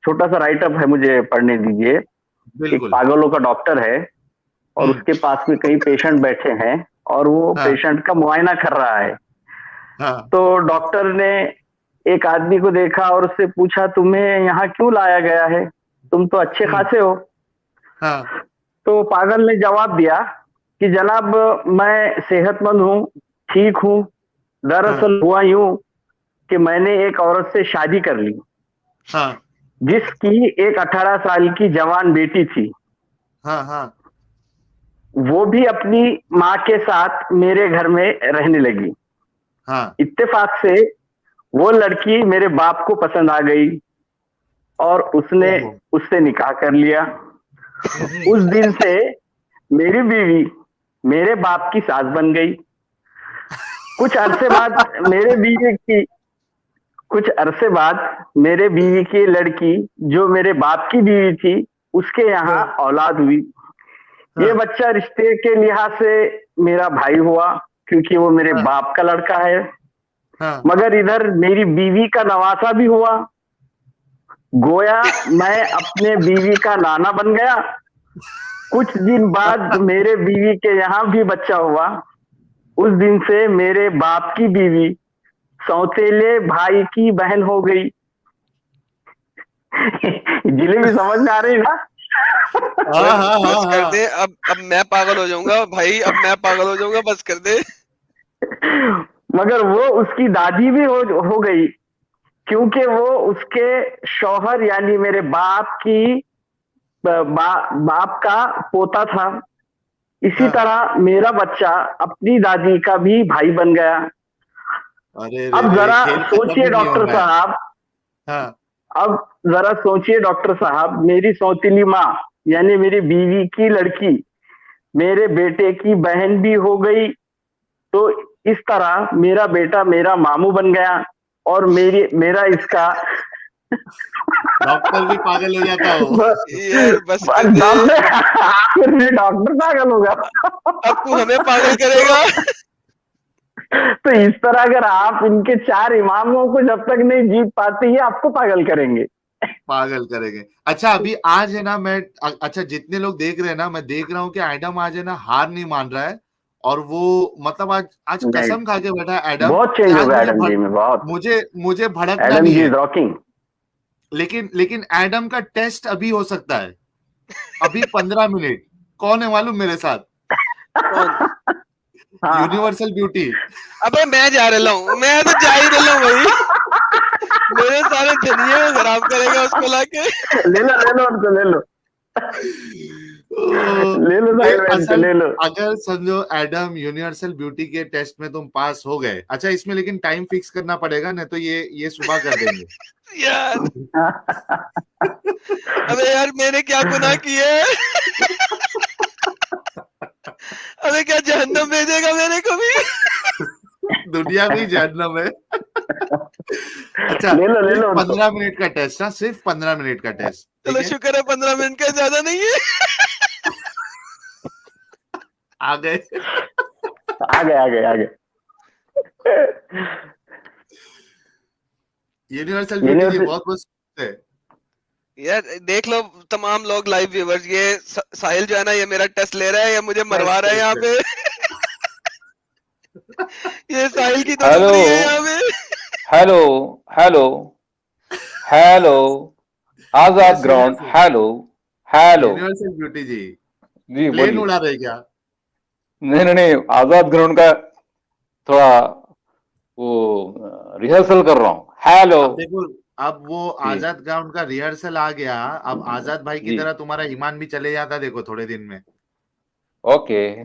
چھوٹا سا رائٹ اپ ہے, مجھے پڑھنے دیجیے. ایک پاگلوں کا ڈاکٹر ہے اور اس کے پاس میں کئی پیشنٹ بیٹھے ہیں اور وہ پیشنٹ کا معائنہ کر رہا ہے. تو ڈاکٹر نے ایک آدمی کو دیکھا اور اس سے پوچھا تمہیں یہاں کیوں لایا گیا ہے, تم تو اچھے خاصے ہو. تو پاگل نے جواب دیا کہ جناب میں صحت مند ہوں, ٹھیک ہوں, دراصل ہوا یوں کہ میں نے ایک عورت سے شادی کر لی جس کی ایک 18 سال کی جوان بیٹی تھی. وہ بھی اپنی ماں کے ساتھ میرے گھر میں رہنے لگی. اتفاق سے وہ لڑکی میرے باپ کو پسند آ گئی اور اس نے اس سے نکاح کر لیا. اس دن سے میری بیوی میرے باپ کی ساس بن گئی. کچھ عرصے بعد میرے بیوی کی لڑکی جو میرے باپ کی بیوی تھی اس کے یہاں اولاد ہوئی. یہ بچہ رشتے کے لحاظ سے میرا بھائی ہوا کیونکہ وہ میرے باپ کا لڑکا ہے, مگر ادھر میری بیوی کا نواسا بھی ہوا. گویا میں اپنے بیوی کا نانا بن گیا. کچھ دن بعد میرے بیوی کے یہاں بھی بچہ ہوا. اس دن سے میرے باپ کی بیوی سوتیلے بھائی کی بہن ہو گئی. جلیبی سمجھ میں آ رہی نا؟ بس کر دے, اب میں پاگل ہو جاؤں گا بھائی, اب میں پاگل ہو جاؤں گا, بس کر دے. مگر وہ اس کی دادی بھی ہو گئی کیونکہ وہ اس کے شوہر یعنی میرے باپ کا پوتا تھا. اسی طرح میرا بچہ اپنی دادی کا بھی بھائی بن گیا. اب ذرا سوچئے ڈاکٹر صاحب, ڈاکٹر صاحب, میری سوتیلی ماں یعنی میری بیوی کی لڑکی میرے بیٹے کی بہن بھی ہو گئی. تو اس طرح میرا بیٹا میرا ماموں بن گیا اور میرا اس کا ڈاکٹر بھی پاگل ہو جاتا ہو. ڈاکٹر پاگل ہوگا, اب تو ہمیں پاگل کرے گا. تو اس طرح اگر آپ ان کے 4 اماموں کو جب تک نہیں جیت پاتے یہ آپ کو پاگل کریں گے. اچھا ابھی آج ہے نا, میں اچھا جتنے لوگ دیکھ رہے ہیں نا, میں دیکھ رہا ہوں کہ ایڈم آج ہے نا ہار نہیں مان رہا ہے اور وہ مطلب آج قسم کھا کے بیٹھا ہے ایڈم. بہت چینج ہو گیا ایڈم جی میں, بہت مجھے بھڑکنا نہیں ہے, لیکن ایڈم کا ٹیسٹ ابھی ہو سکتا ہے, ابھی 15 منٹ. کون ہے معلوم میرے ساتھ؟ Universal beauty. ابے میں جا رہا ہوں, میں تو جا ہی رہا ہوں بھائی, میرے سارے دھنیے میں خراب کرے گا اس کو لا کے. لے لو. اگر سمجھو ایڈم یونیورسل بیوٹی کے ٹیسٹ میں تم پاس ہو گئے, اچھا اس میں لیکن ٹائم فکس کرنا پڑے گا, نہیں تو یہ صبح کر دیں گے. یار ابے یار میں نے کیا گناہ کیا ہے, ابے کیا جہنم بھیجے گا میرے کو بھی؟ دنیا بھی جہنم ہے. اچھا 15 منٹ کا ٹیسٹ, صرف 15 منٹ کا ٹیسٹ. چلو شکر ہے 15 منٹ کا زیادہ نہیں ہے. آ گئے. یونیورسل بیوٹی جی بہت بہت ہے یار. دیکھ لو تمام لوگ لائیو ویورز, یہ ساحل جو ہے نا یہ میرا ٹیسٹ لے رہا ہے یا مجھے مروا رہا ہے یہاں پہ. یہ ساحل کی تو ڈوبری ہے یہاں پہ. ہیلو آزاد گراؤنڈ. ہیلو یونیورسل بیوٹی جی پلین اڑا رہے کیا؟ نہیں, آزاد گراؤنڈ کا تھوڑا وہ ریہرسل کر رہا ہوں. ہیلو. دیکھو اب وہ آزاد گراؤنڈ کا ریہرسل آ گیا, اب آزاد بھائی کی طرح تمہارا ایمان بھی چلے جاتا دیکھو تھوڑے دن میں. اوکے.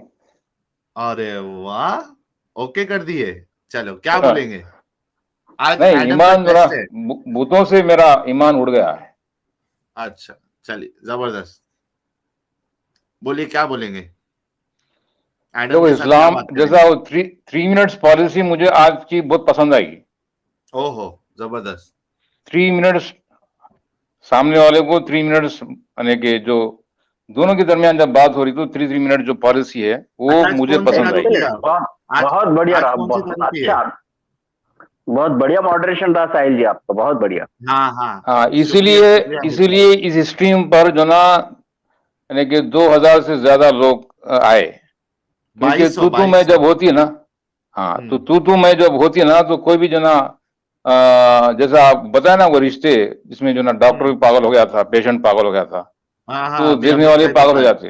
ارے واہ, اوکے کر دیے. چلو کیا بولیں گے آج؟ نہیں, ایمان میرا بتوں سے میرا ایمان اڑ گیا ہے. اچھا چلیے زبردست, بولیے کیا بولیں گے. دیکھو اسلام جیسا 3 منٹس پالیسی مجھے آج کی بہت پسند آئی. اوہو زبردست. 3 منٹس سامنے والے کو 3 منٹس یعنی کہ جو دونوں کے درمیان جب بات ہو رہی تو 3 منٹ جو پالیسی ہے وہ مجھے پسند آئی. بہت بڑھیا رہا, بہت اچھا. بہت بڑھیا ماڈریشن رہا ساحل جی آپ کا, بہت بڑھیا. ہاں اسی لیے اس اسٹریم پر جو نا یعنی کہ 2000 سے زیادہ لوگ آئے, کیونکہ تو میں جب ہوتی ہے نا, ہاں تو میں جب ہوتی ہے نا تو کوئی بھی جو نا جیسا آپ بتائیں نا وہ رشتے جس میں جو نا ڈاکٹر بھی پاگل ہو گیا تھا, پیشنٹ پاگل ہو گیا تھا, تو دیکھنے والے بھی پاگل ہو جاتے,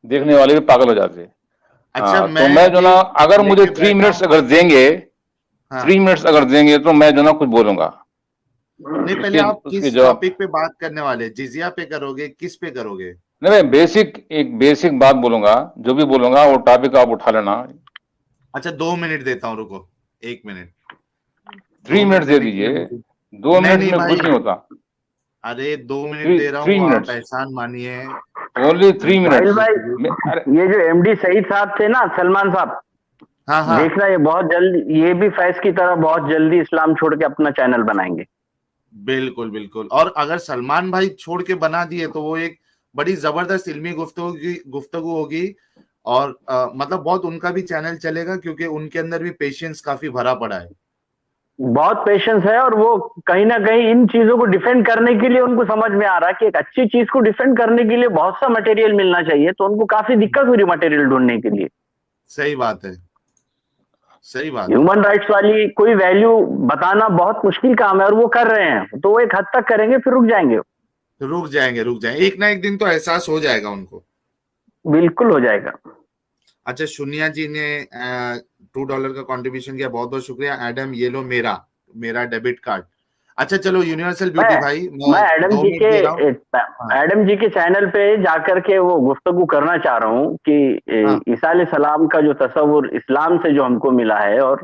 دیکھنے والے بھی پاگل ہو جاتے. تو میں جو نا اگر مجھے 3 منٹس اگر دیں گے 3 منٹس اگر دیں گے تو میں جو نا کچھ بولوں گا. نہیں, پہلے آپ کس ٹاپک پہ بات کرنے والے, جزیہ پہ کرو گے, کس پہ کرو گے؟ نہیں, ایک بیسک بات بولوں گا, جو بھی بولوں گا وہ ٹاپک آپ اٹھا لینا. اچھا 2 منٹ دیتا ہوں, رکو 1 منٹ. 3 منٹ دے دیجئے, 2 منٹ میں کچھ نہیں ہوتا. ارے 2 منٹ دے رہا ہوں, آپ احسان مانیے. Only 3 minute. یہ جو ایم ڈی سعید صاحب تھے نا, سلمان صاحب, دیکھنا یہ بہت جلدی, یہ بھی فیض کی طرح بہت جلدی اسلام چھوڑ کے اپنا چینل بنائیں گے. بالکل بالکل. اور اگر سلمان بھائی چھوڑ کے بنا دیے تو وہ ایک بڑی زبردست علمی گفتگو ہوگی, اور مطلب بہت ان کا بھی چینل چلے گا, کیونکہ ان کے اندر بھی پیشنس کافی بھرا پڑا ہے, بہت پیشنس ہے. اور وہ کہیں نہ کہیں ان چیزوں کو ڈیفینڈ کرنے کے لیے ان کو سمجھ میں آ رہا ہے کہ ایک اچھی چیز کو ڈیفینڈ کرنے کے لیے بہت سا مٹیریل ملنا چاہیے, تو ان کو کافی دقت ہو رہی مٹیریل ڈھونڈنے کے لیے. صحیح بات ہے, صحیح بات. ہیومن رائٹس والی کوئی ویلیو بتانا بہت مشکل کام ہے, اور وہ کر رہے ہیں, تو وہ ایک حد تک کریں گے, پھر رک جائیں گے. ایک نہ ایک دن تو احساس ہو جائے گا ان کو. بالکل ہو جائے گا. اچھا, شنیا جی نے $2 کا کنٹریبیوشن کیا, بہت بہت شکریہ. ایڈم, یہ لو میرا ڈیبٹ کارڈ. اچھا چلو, یونیورسل بیوٹی بھائی, میں ایڈم جی کے چینل پہ جا کر کے وہ گفتگو کرنا چاہ رہا ہوں کہ عیسیٰ علیہ السلام کا جو تصور اسلام سے جو ہم کو ملا ہے اور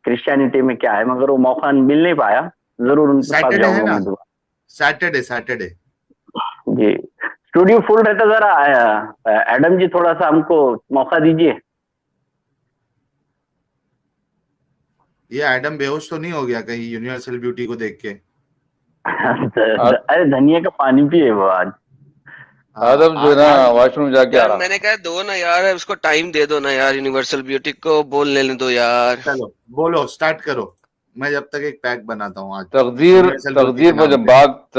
کرسچینٹی میں کیا ہے, مگر وہ موقع مل نہیں پایا. ضرور ان کے پاس جاؤں گا. سیٹرڈے جی, اسٹوڈیو فل رہتا, ذرا ایڈم جی تھوڑا سا ہم کو موقع دیجیے. یہ ایڈم بے ہوش تو نہیں ہو گیا کہیں یونیورسل بیوٹی کو دیکھ کے؟ ارے دھنیا کا پانی پیے وہ آج. آدم جو ہے نا واش روم جا کے آ رہا. میں نے کہا دو نا یار, اس کو ٹائم دے دو نا یار, یونیورسل بیوٹی کو بول لینے دو یار. چلو بولو, سٹارٹ کرو, میں جب تک ایک پیک بناتا ہوں. آج تقدیر پر جب بات,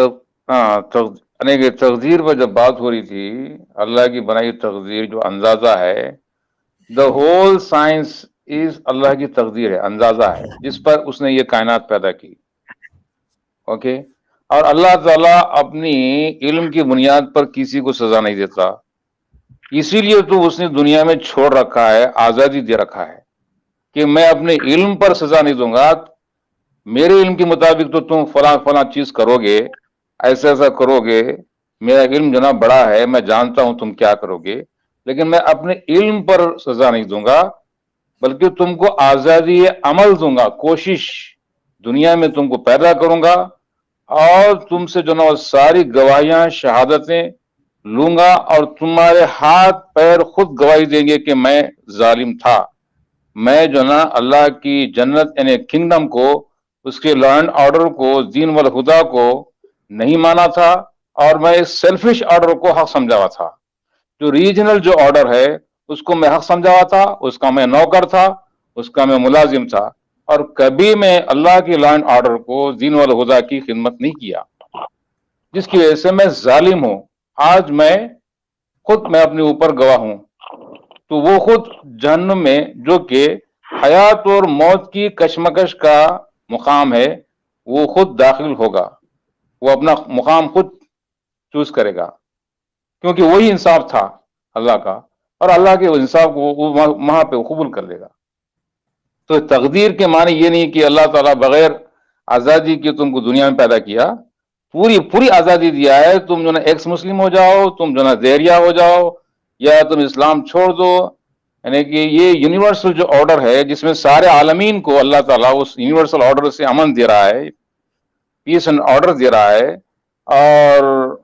تقدیر پر جب بات ہو رہی تھی, اللہ کی بنائی تقدیر جو اندازہ ہے, دا ہول سائنس از اللہ کی تقدیر ہے, اندازہ ہے جس پر اس نے یہ کائنات پیدا کی. اوکے, اور اللہ تعالیٰ اپنی علم کی بنیاد پر کسی کو سزا نہیں دیتا, اسی لیے تو اس نے دنیا میں چھوڑ رکھا ہے, آزادی دے رکھا ہے کہ میں اپنے علم پر سزا نہیں دوں گا. میرے علم کے مطابق تو تم فلاں چیز کرو گے, ایسا کرو گے, میرا علم جو نا بڑا ہے, میں جانتا ہوں تم کیا کرو گے, لیکن میں اپنے علم پر سزا نہیں دوں گا, بلکہ تم کو آزادی عمل دوں گا. کوشش دنیا میں تم کو پیدا کروں گا, اور تم سے جو نا ساری گواہیاں شہادتیں لوں گا, اور تمہارے ہاتھ پیر خود گواہی دیں گے کہ میں ظالم تھا. میں جو نا اللہ کی جنت یعنی کنگڈم کو, اس کے لا اینڈ آرڈر کو, دین والہدا کو نہیں مانا تھا, اور میں اس سیلفش آرڈر کو حق سمجھا ہوا تھا. جو ریجنل جو آرڈر ہے اس کو میں حق سمجھا ہوا تھا, اس کا میں نوکر تھا, اس کا میں ملازم تھا, اور کبھی میں اللہ کے لا اینڈ آرڈر کو, دین والہدا کی خدمت نہیں کیا, جس کی وجہ سے میں ظالم ہوں. آج میں اپنے اوپر گواہ ہوں. تو وہ خود جہنم میں, جو کہ حیات اور موت کی کشمکش کا مقام ہے, وہ خود داخل ہوگا. وہ اپنا مقام خود چوز کرے گا, کیونکہ وہی انصاف تھا اللہ کا, اور اللہ کے انصاف کو وہاں پہ قبول کر لے گا. تو تقدیر کے معنی یہ نہیں کہ اللہ تعالیٰ بغیر آزادی کے تم کو دنیا میں پیدا کیا, پوری آزادی دیا ہے. تم جو نا ایکس مسلم ہو جاؤ, تم جو نا دہریا ہو جاؤ, یا تم اسلام چھوڑ دو, یعنی کہ یہ یونیورسل جو آرڈر ہے جس میں سارے عالمین کو اللہ تعالیٰ اس یونیورسل آرڈر سے امن دے رہا ہے, پیس اینڈ آرڈر دے رہا ہے, اور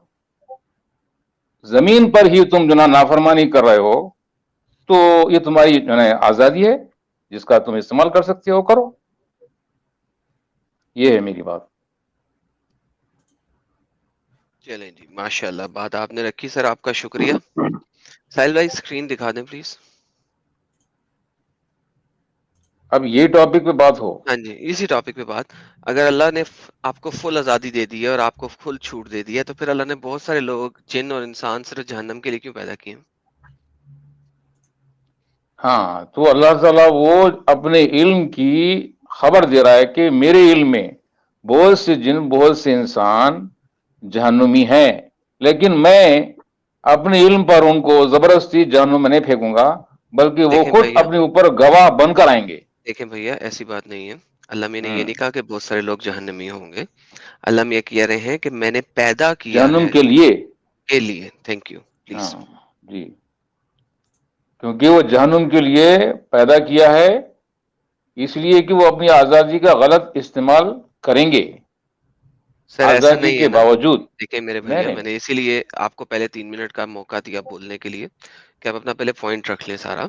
زمین پر ہی تم جو نا نافرمانی کر رہے ہو, تو یہ تمہاری جو نا آزادی ہے جس کا تم استعمال کر سکتے ہو, کرو. یہ ہے میری بات. چلیں جی, ماشاء اللہ بات آپ نے رکھی سر, آپ کا شکریہ. ساحل بھائی اسکرین دکھا دیں پلیز. اب یہ ٹاپک پہ بات ہو. ہاں جی اسی ٹاپک پہ بات. اگر اللہ نے آپ کو فل آزادی دے دی ہے اور آپ کو فل چھوٹ دے دی ہے تو پھر اللہ نے بہت سارے لوگ جن اور انسان صرف جہنم کے لیے کیوں پیدا کیے؟ ہاں تو اللہ تعالیٰ وہ اپنے علم کی خبر دے رہا ہے کہ میرے علم میں بہت سے جن بہت سے انسان جہنمی ہیں، لیکن میں اپنے علم پر ان کو زبردستی جہنم میں نہیں پھینکوں گا، بلکہ وہ دیکھیں خود بھیا، اپنے اوپر گواہ بن کر آئیں گے. دیکھیں بھیا ایسی بات نہیں ہے. اللہ میں نے یہ نہیں کہا کہ بہت سارے لوگ جہنمی ہوں گے. اللہ میں یہ کہہ رہے ہیں کہ میں نے پیدا کیا جہنم ہے کے لیے. کے لیے. تھینک یو ہاں پلیز. جی، کیونکہ وہ جہنم کے لیے پیدا کیا ہے، اس لیے کہ وہ اپنی آزادی کا غلط استعمال کریں گے سر ایسا آزادی نہیں کے ہے نا. باوجود. دیکھیں میرے نہیں بھیا، نہیں میں نے اسی لیے آپ کو پہلے 3 منٹ کا موقع دیا بولنے کے لیے کہ آپ اپنا پہلے پوائنٹ رکھ لیں سارا.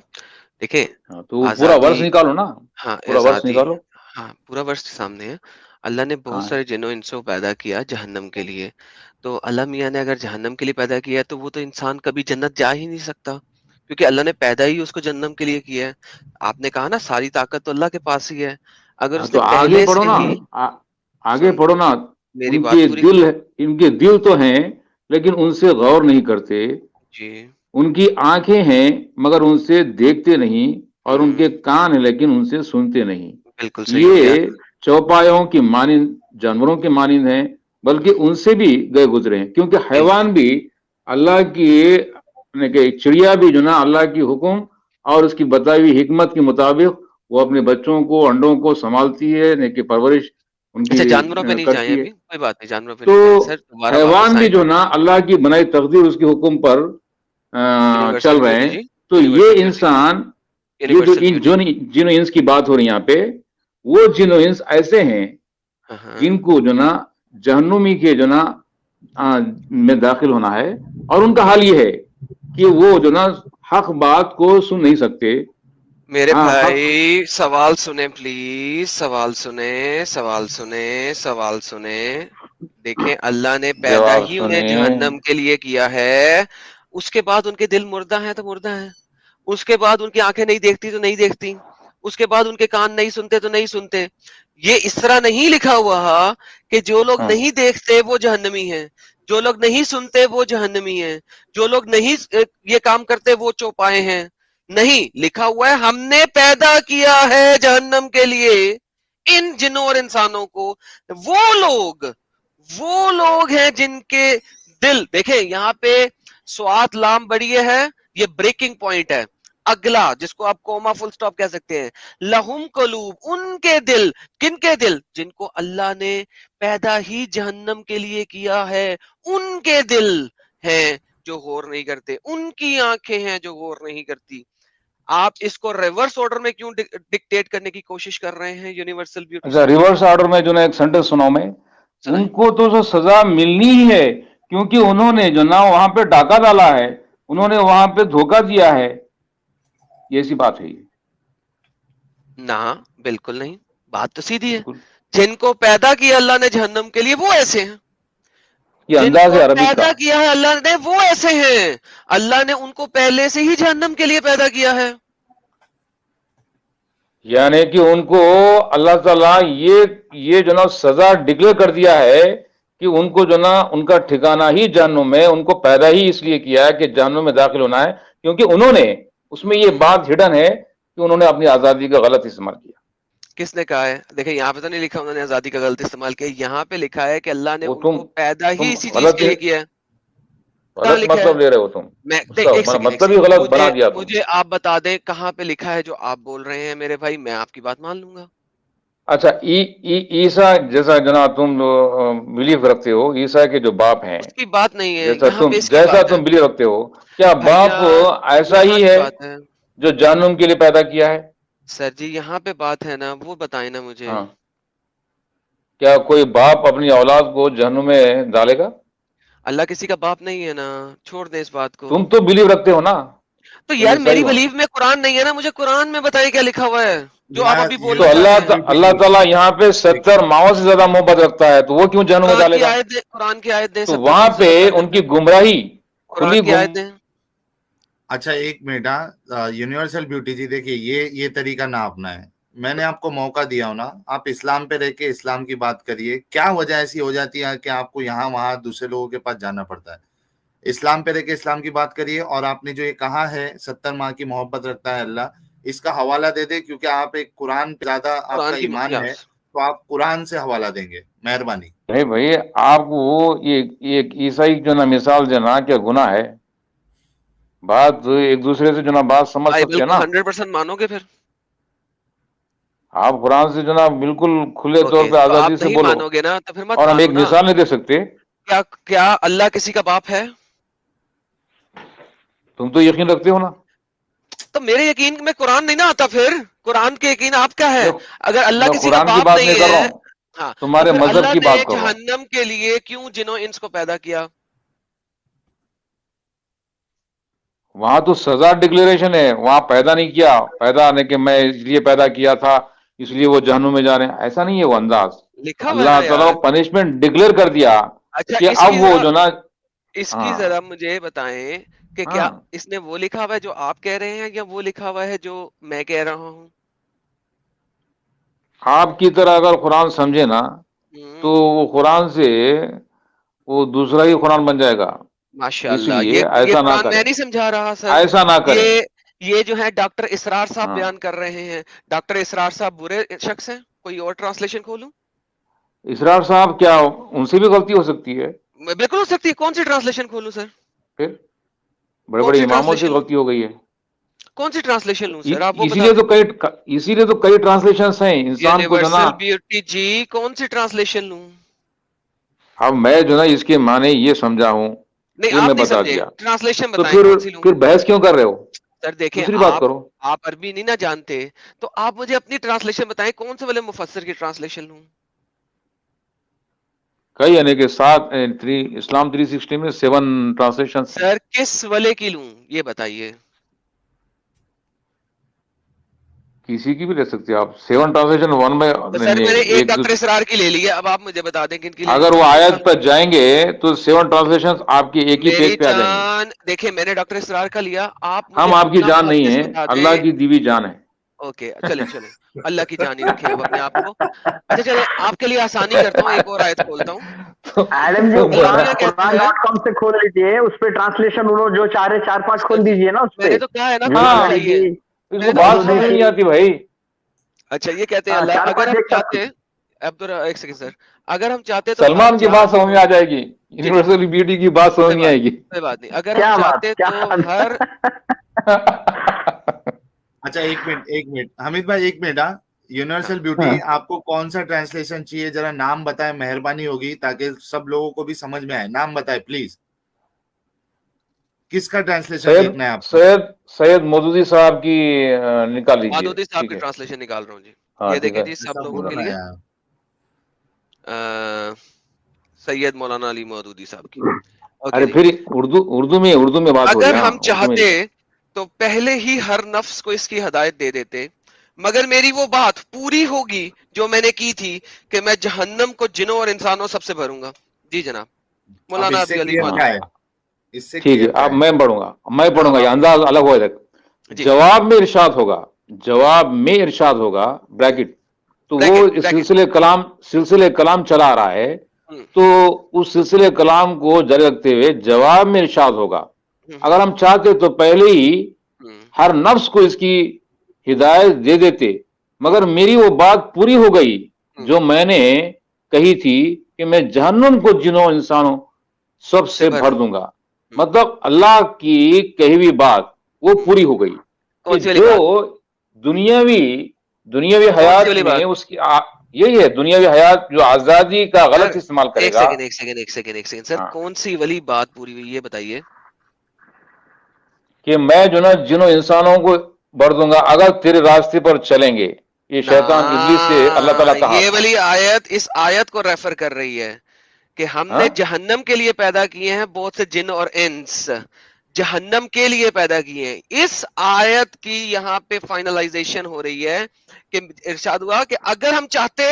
دیکھیں ہاں، تو پورا ورس آزادی، نکالو نا، ہاں پورا ورس آزادی، نکالو. ہاں پورا ورس سامنے ہے. اللہ نے بہت ہاں سارے جن و انسوں کو پیدا کیا جہنم کے لیے. تو اللہ میاں نے اگر جہنم کے لیے پیدا کیا ہے تو وہ تو انسان کبھی جنت جا ہی نہیں سکتا، کیونکہ اللہ نے پیدا ہی اس کو جہنم کے لیے کیا ہے. آپ نے کہا نا ساری طاقت تو اللہ کے پاس ہی ہے. اگر ہاں، اس نے تو آگے پہلے پڑھو سے نا، ہی آگے سن پڑھو نا. میری ان بات کے پوری دل، کرو. ان کے دل تو ہیں لیکن ان سے غور نہیں کرتے. جی ان کی آنکھیں ہیں مگر ان سے دیکھتے نہیں، اور ان کے ہوں کان ہیں لیکن ان سے سنتے نہیں. بالکل صحیح بھیا. یہ چوپایوں کی مانند جانوروں کے مانند ہیں، بلکہ ان سے بھی گئے گزرے ہیں. کیونکہ بالکل حیوان بھی اللہ کی، چڑیا بھی جو نا اللہ کی حکم اور اس کی بتائی ہوئی حکمت کے مطابق وہ اپنے بچوں کو، انڈوں کو سنبھالتی ہے، نیکی پرورش ان کی اچھا جانوروں پہ نہیں جائیں کرتی ہے. ابھی، کوئی بات نہیں، جانوروں پہ تو نہیں جائیں سر، دوبارہ واپس حیوان بھی آئیں. جو نا اللہ کی بنائی تقدیر، اس کے حکم پر چل یونیورسل رہے بیوٹی ہیں. جی، تو یونیورسل یہ بیوٹی، انسان، یہ جو یونیورسل بیوٹی. جن و انس کی بات ہو رہی ہے یہاں پہ، وہ جن و انس ایسے ہیں ہاں ہاں جن کو جو نا جہنمی کے جو نا میں داخل ہونا ہے. اور ان کا حال یہ ہے کہ وہ جو نا حق بات کو سن نہیں سکتے. میرے ہاں حق. بھائی سوال سنیں پلیز، سوال سنیں، سوال سنیں، سوال سنیں. دیکھیں اللہ نے پیدا جواب ہی انہیں سنیں. جہنم کے لیے کیا ہے. اس کے بعد ان کے دل مردہ ہیں تو مردہ ہیں، اس کے بعد ان کی آنکھیں نہیں دیکھتی تو نہیں دیکھتی، اس کے بعد ان کے کان نہیں سنتے تو نہیں سنتے. یہ اس طرح نہیں لکھا ہوا کہ جو لوگ ہاں نہیں دیکھتے وہ جہنمی ہیں، جو لوگ نہیں سنتے وہ جہنمی ہیں، جو لوگ نہیں یہ کام کرتے وہ چوپائے ہیں. نہیں لکھا ہوا ہے ہم نے پیدا کیا ہے جہنم کے لیے ان جنوں اور انسانوں کو. وہ لوگ ہیں جن کے دل، دیکھیں یہاں پہ سوات لام بڑی ہے، یہ بریکنگ پوائنٹ ہے. اگلا جس کو آپ کوما فل سٹاپ کہہ سکتے ہیں، لہم قلوب، ان کے دل. کن کے دل؟ جن کو اللہ نے پیدا ہی جہنم کے لیے کیا ہے، ان کے دل ہیں جو غور نہیں کرتے، ان کی آنکھیں ہیں جو غور نہیں کرتی. آپ اس کو ریورس آرڈر میں کیوں ڈکٹیٹ کرنے کی کوشش کر رہے ہیں یونیورسل بیوٹی اچھا، صاحب؟ ریورس آرڈر میں جو نا ایک سینٹنس سناؤں میں. سنائیں. ان کو تو سزا ملنی ہی ہے، کیونکہ انہوں نے جو نا وہاں پہ ڈاکہ ڈالا ہے، انہوں نے وہاں پہ دھوکہ دیا ہے. یہ ایسی بات ہے. نہ بالکل نہیں، بات تو سیدھی ہے. بالکل. جن کو پیدا کیا اللہ نے جہنم کے لیے وہ ایسے ہیں، یہ جن انداز کو ہے عربک کا. پیدا کیا ہے اللہ نے وہ ایسے ہیں. اللہ نے ان کو پہلے سے ہی جہنم کے لیے پیدا کیا ہے. یعنی کہ ان کو اللہ تعالیٰ یہ جو نا سزا ڈکلیئر کر دیا ہے کہ ان کو جو نا ان کا ٹھکانہ ہی جہنم میں، ان کو پیدا ہی اس لیے کیا ہے کہ جہنم میں داخل ہونا ہے، کیونکہ انہوں نے اس میں یہ بات ہڈن ہے کہ انہوں نے اپنی آزادی کا غلط استعمال کیا. کس نے کہا ہے؟ دیکھیں یہاں پہ تو نہیں لکھا انہوں نے آزادی کا غلط استعمال کیا، یہاں پہ لکھا ہے کہ اللہ نے وہ ان کو پیدا ہی اسی چیز غلط کے لیے کیا ہے. کہاں غلط لکھا ہے؟ مطلب لے رہے ہو تم. اس کا ایک سیکنڈ مطلب ہی غلط بنا دیا تم. مجھے آپ بتا دیں کہاں پہ لکھا ہے جو آپ بول رہے ہیں میرے بھائی، میں آپ کی بات مان لوں گا. اچھا، عیسیٰ جیسا جناب تم بلیو رکھتے ہو، عیسیٰ کے جو باپ ہیں، اس کی بات نہیں ہے جیسا یہاں تم پہ، اس کی جیسا بات ہے تم بلیو رکھتے ہو، کیا بھیا، باپ ایسا یہاں ہی کی ہے بات ہے. جو جہنم کے لیے پیدا کیا ہے؟ سر جی یہاں پہ بات ہے نا، وہ بتائیں نا مجھے. ہاں، کیا کوئی باپ اپنی اولاد کو جہنم میں ڈالے گا؟ اللہ کسی کا باپ نہیں ہے نا، چھوڑ دیں اس بات کو. تم تو بلیو رکھتے ہو نا. تو تم یار عیسائی میری ہو نا. بلیف میں قرآن نہیں ہے نا، مجھے قرآن میں بتائیے کیا لکھا ہوا ہے جو آپ ابھی یہ بولنا تو چاہتے ہیں. اللہ تعالیٰ یہاں پہ 70 ماؤں سے زیادہ محبت رکھتا ہے، تو وہ کیوں جہنم میں قرآن ڈالے کی گا؟ آیت دیں، قرآن کی آیت دیں، تو 70 وہاں ماؤں سے پہ زیادہ پیار ان کرتا کی ہے. گمراہی قرآن کھلی کی آیت دیں. اچھا ایک منٹ. یونیورسل بیوٹی جی دیکھیے یہ طریقہ نہ اپنا ہے. میں نے آپ کو موقع دیا ہو نا, آپ اسلام پہ رہ کے اسلام کی بات کریے. کیا وجہ ایسی ہو جاتی ہے کہ آپ کو یہاں وہاں دوسرے لوگوں کے پاس جانا پڑتا ہے؟ اسلام پہ رہ کے اسلام کی بات کریے. اور آپ نے جو یہ کہا ہے 70 ماہ کی محبت رکھتا ہے اللہ, اس کا حوالہ دے دے, کیونکہ آپ ایک قرآن پہ زیادہ آپ کا ایمان ہے, تو آپ قرآن سے حوالہ دیں گے, مہربانی. بھائی آپ کو وہ یہ عیسائی جو نا مثال جو نا کیا گناہ ہے, بات ایک دوسرے سے جو نا بات سمجھ سکتے ہیں نا. 100% مانو گے پھر آپ قرآن سے جو نا بالکل کھلے طور پہ آزادی سے بولو, مانو گے نا تو پھر مت اور ہم ایک مثال نہیں دے سکتے. کیا اللہ کسی کا باپ ہے؟ تم تو یقین رکھتے ہو نا. تو میرے یقین میں قرآن نہیں نا آتا, پھر قرآن کے یقین آپ کیا ہے؟ اگر اللہ کسی کا باپ نہیں ہے, ہاں, تمہارے مذہب کی بات کرو. جہنم کے لیے کیوں جنوں انس کو پیدا کیا؟ وہاں تو سزا ڈکلیریشن ہے, وہاں پیدا نہیں کیا, پیدا نہیں کہ میں اس لیے پیدا کیا تھا اس لیے وہ جہنم میں جا رہے ہیں, ایسا نہیں ہے. وہ انداز اللہ تعالیٰ پنشمنٹ ڈکلیئر کر دیا کہ اب وہ جو نا. اس کی ذرا مجھے بتائیں کہ کیا اس نے وہ لکھا ہوا ہے جو آپ کہہ رہے ہیں, یا وہ لکھا ہوا ہے جو میں کہہ رہا ہوں؟ آپ کی طرح اگر قرآن سمجھے نا تو وہ قرآن سے وہ دوسرا ہی قرآن بن جائے گا. ماشاءاللہ, یہ قرآن میں نہیں سمجھا رہا سر, ایسا نہ کریں. یہ جو ہے ڈاکٹر اسرار صاحب بیان کر رہے ہیں. ڈاکٹر اسرار صاحب برے شخص ہیں؟ کوئی اور ٹرانسلیشن کھولوں؟ اسرار صاحب کیا ان سے بھی غلطی ہو سکتی ہے؟ بالکل ہو سکتی ہے. کون سی ٹرانسلیشن کھولوں سر؟ پھر بڑے بڑے اماموں سے غلطی ہو گئی ہے. کون سی ٹرانسلیشن لوں سر؟ آپ اسی لیے تو کئی ٹرانسلیشنز ہیں. انسان کو جو نا بیوٹی جی کون سی ٹرانسلیشن لوں؟ اب میں جو نا اس کے معنی یہ سمجھا ہوں, نہیں آپ نہیں سمجھے, ٹرانسلیشن تو بتائیں کون سی لوں. پھر بحث کیوں کر رہے ہو؟ سر دیکھیں, دوسری بات کرو. آپ عربی نہیں نہ جانتے تو آپ مجھے اپنی ٹرانسلیشن بتائیں, کون سے والے مفسر کی ٹرانسلیشن لوں؟ کئی یعنی کہ 7 اسلام 360 میں 7 ٹرانسلیشن. سر کس والے کی لوں یہ بتائیے. کسی کی بھی لے سکتے ہیں آپ. 7 ٹرانسلیشن 1 میں سر میں نے ایک ڈاکٹر اسرار کی لے لی ہے, اب آپ مجھے بتا دیں کن کی لیں. اگر وہ آیت پر جائیں گے تو 7 ٹرانسلیشن آپ کی ایک ہی پیج پہ آ جائیں گے. دیکھیں میں نے ڈاکٹر اسرار کا لیا, ہم آپ کی جان نہیں ہے, اللہ کی دیوی جان ہے. اوکے چلیں اللہ کی جان ہی رکھیں آپ اپنے آپ کو. اچھا چلیں آپ کے لیے آسانی کرتا ہوں, ایک اور آیت کھولتا ہوں. ایڈم جی قرآن.com سے کھول لیجیے, اس پہ ٹرانسلیشن انہوں جو 4-5 کھول دیجیے نا اس پہ. میں نے تو کہا ہے نا بات سمجھ نہیں آتی بھائی. اچھا یہ کہتے ہیں اللہ, اگر ہم چاہتے ہیں ایک سیکنڈ سر, اگر ہم چاہتے تو سلمان کی بات سمجھ میں آ جائے گی, یونیورسل بیوٹی کی بات سمجھ نہیں آئے گی. کوئی بات نہیں, اگر ہم چاہتے تو ہر اچھا ایک منٹ حمید بھائی, ایک منٹ. یونیورسل بیوٹی آپ کو کون سا ٹرانسلیشن چاہیے, ذرا نام بتائیں, مہربانی ہوگی, تاکہ سب لوگوں کو بھی سمجھ میں آئے. نام بتائیں پلیز, کس کا ٹرانسلیشن دیکھنا ہے آپ کو؟ سید مودودی صاحب کی نکال لیجیے. مودودی صاحب کی ٹرانسلیشن نکال رہا ہوں جی. یہ دیکھیں جی سب لوگوں کے لیے سید مولانا علی مودودی صاحب کی. ارے پھر اردو میں بات ہو رہی ہے. اگر ہم چاہتے تو پہلے ہی ہر نفس کو اس کی ہدایت دے دیتے, مگر میری وہ بات پوری ہوگی جو میں نے کی تھی کہ میں جہنم کو جنوں اور انسانوں سب سے بھروں گا. جی جناب مولانا ابی علی مودودی. ٹھیک ہے, اب میں پڑھوں گا, یہ انداز الگ ہو جائے. جواب میں ارشاد ہوگا بریکٹ, تو وہ سلسلے کلام چلا رہا ہے, تو اس سلسلے کلام کو جاری رکھتے ہوئے جواب میں ارشاد ہوگا. اگر ہم چاہتے تو پہلے ہی ہر نفس کو اس کی ہدایت دے دیتے, مگر میری وہ بات پوری ہو گئی جو میں نے کہی تھی کہ میں جہنم کو جنوں انسانوں سب سے بھر دوں گا. مطلب اللہ کی کہی ہوئی بات وہ پوری ہو گئی. جو دنیاوی حیات میں اس کی یہی ہے, دنیاوی حیات جو آزادی کا غلط استعمال کرے گا. ایک سیکنڈ سر, کون سی والی بات پوری ہوئی یہ بتائیے. کہ میں جو نا جنوں انسانوں کو بھر دوں گا اگر تیرے راستے پر چلیں گے. یہ شیطان ابلیس سے اللہ تعالیٰ کہا. یہ والی آیت اس آیت کو ریفر کر رہی ہے کہ ہم نے جہنم کے لیے پیدا کیے ہیں بہت سے جن اور انس, جہنم کے لیے پیدا کیے ہیں. اس آیت کی یہاں پہ فائنلائزیشن ہو رہی ہے کہ ارشاد ہوا کہ اگر ہم چاہتے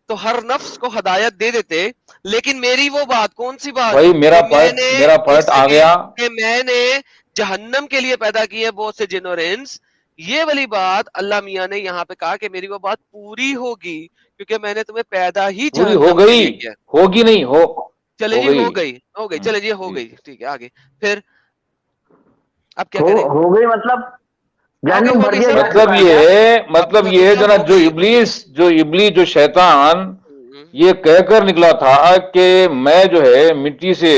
تو ہر نفس کو ہدایت دے دیتے, لیکن میری وہ بات, کون سی بات بھائی, میرا پوائنٹ آ گیا کہ میں نے جہنم کے لیے پیدا کیے بہت سے جن اور انس, یہ والی بات اللہ میاں نے یہاں پہ کہا کہ میری وہ بات پوری ہوگی کیونکہ میں نے تمہیں پیدا ہی پوری ہو گئی، ہوگی نہیں ہو، چلے جی ہو گئی چلے جی ہو گئی، ٹھیک ہے آگے پھر اب کیا کریں؟ ہو گئی مطلب مطلب یہ ہے جناب جو ابلیس جو شیطان یہ کہہ کر نکلا تھا کہ میں جو ہے مٹی سے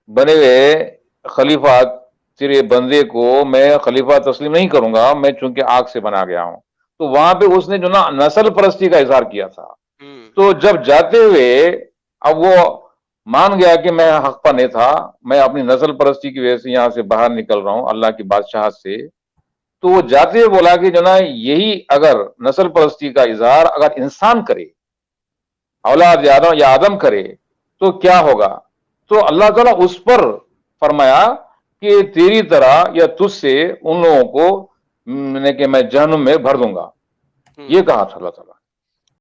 بنے ہوئے خلیفہ تیرے بندے کو میں خلیفہ تسلیم نہیں کروں گا، میں چونکہ آگ سے بنا گیا ہوں، تو وہاں پہ اس نے جو نا نسل پرستی کا اظہار کیا تھا. تو جب جاتے ہوئے اب وہ مان گیا کہ میں حق پر نہیں تھا، میں اپنی نسل پرستی کی وجہ سے یہاں سے باہر نکل رہا ہوں اللہ کی بادشاہت سے، تو وہ جاتے ہوئے بولا کہ جو نا یہی اگر نسل پرستی کا اظہار اگر انسان کرے، اولاد یا آدم کرے تو کیا ہوگا؟ تو اللہ تعالیٰ اس پر فرمایا کہ تیری طرح یا تجھ سے ان لوگوں کو کہ میں جہنم میں بھر دوں گا، یہ کہا تھا اللہ تعالیٰ.